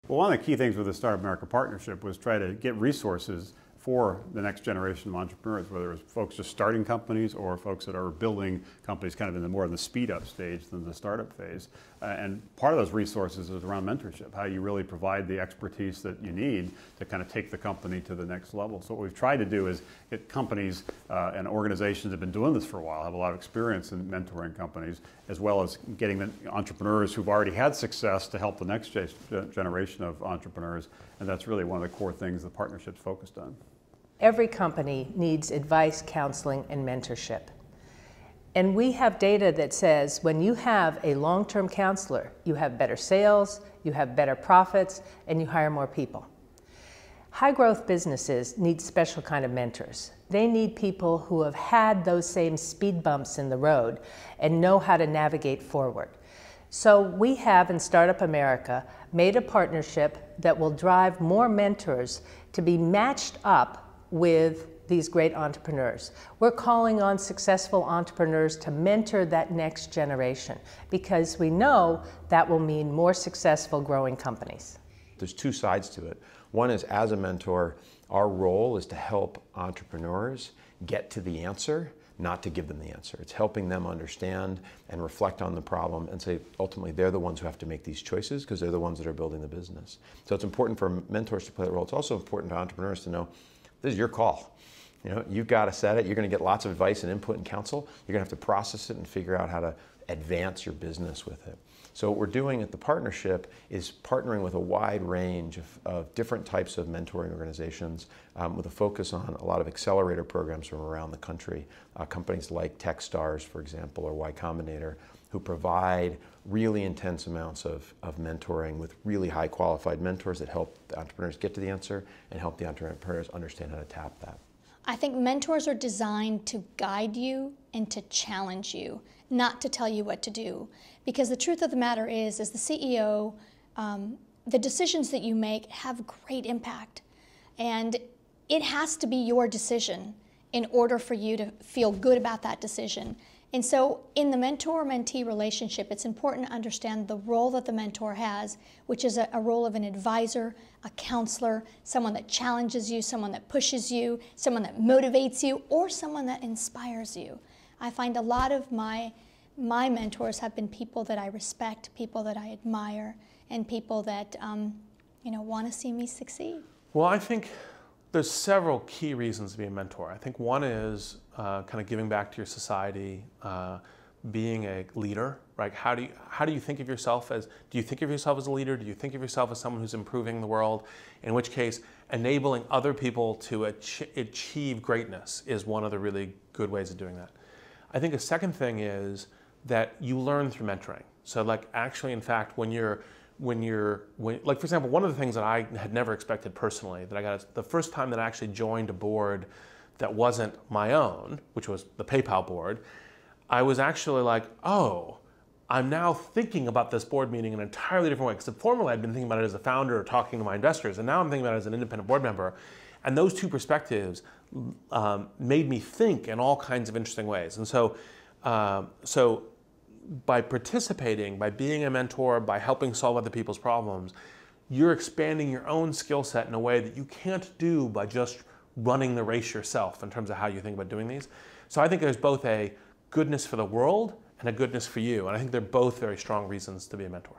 Well, one of the key things with the Startup America Partnership was try to get resources for the next generation of entrepreneurs, whether it's folks just starting companies or folks that are building companies kind of in the more in the speed up stage than the startup phase. And part of those resources is around mentorship, how you really provide the expertise that you need to kind of take the company to the next level. So what we've tried to do is get companies and organizations that have been doing this for a while, have a lot of experience in mentoring companies, as well as getting the entrepreneurs who've already had success to help the next generation of entrepreneurs. And that's really one of the core things the partnership's focused on. Every company needs advice, counseling, and mentorship. And we have data that says when you have a long-term counselor, you have better sales, you have better profits, and you hire more people. High-growth businesses need special kind of mentors. They need people who have had those same speed bumps in the road and know how to navigate forward. So we have in Startup America made a partnership that will drive more mentors to be matched up with these great entrepreneurs. We're calling on successful entrepreneurs to mentor that next generation because we know that will mean more successful growing companies. There's two sides to it. One is, as a mentor, our role is to help entrepreneurs get to the answer, not to give them the answer. It's helping them understand and reflect on the problem and say, ultimately, they're the ones who have to make these choices because they're the ones that are building the business. So it's important for mentors to play that role. It's also important for entrepreneurs to know this is your call. You know, you've got to set it. You're going to get lots of advice and input and counsel. You're going to have to process it and figure out how to advance your business with it. So what we're doing at the partnership is partnering with a wide range of different types of mentoring organizations with a focus on a lot of accelerator programs from around the country. Companies like Techstars, for example, or Y Combinator, who provide really intense amounts of mentoring with really high qualified mentors that help the entrepreneurs get to the answer and help the entrepreneurs understand how to tap that. I think mentors are designed to guide you and to challenge you, not to tell you what to do. Because the truth of the matter is, as the CEO, the decisions that you make have great impact. And it has to be your decision in order for you to feel good about that decision. And so in the mentor-mentee relationship, it's important to understand the role that the mentor has, which is a role of an advisor, a counselor, someone that challenges you, someone that pushes you, someone that motivates you, or someone that inspires you. I find a lot of my mentors have been people that I respect, people that I admire, and people that want to see me succeed. Well, I think there's several key reasons to be a mentor. I think one is kind of giving back to your society, being a leader, right? How do you think of yourself as, do you think of yourself as a leader? Do you think of yourself as someone who's improving the world? In which case, enabling other people to achieve greatness is one of the really good ways of doing that. I think a second thing is that you learn through mentoring. So like actually, in fact, when like for example, one of the things that I had never expected personally, that I got the first time that I actually joined a board that wasn't my own, which was the PayPal board, I was actually like, oh, I'm now thinking about this board meeting in an entirely different way. Because formerly I'd been thinking about it as a founder or talking to my investors, and now I'm thinking about it as an independent board member. And those two perspectives made me think in all kinds of interesting ways. And so, by participating, by being a mentor, by helping solve other people's problems, you're expanding your own skill set in a way that you can't do by just running the race yourself in terms of how you think about doing these. So I think there's both a goodness for the world and a goodness for you. And I think they're both very strong reasons to be a mentor.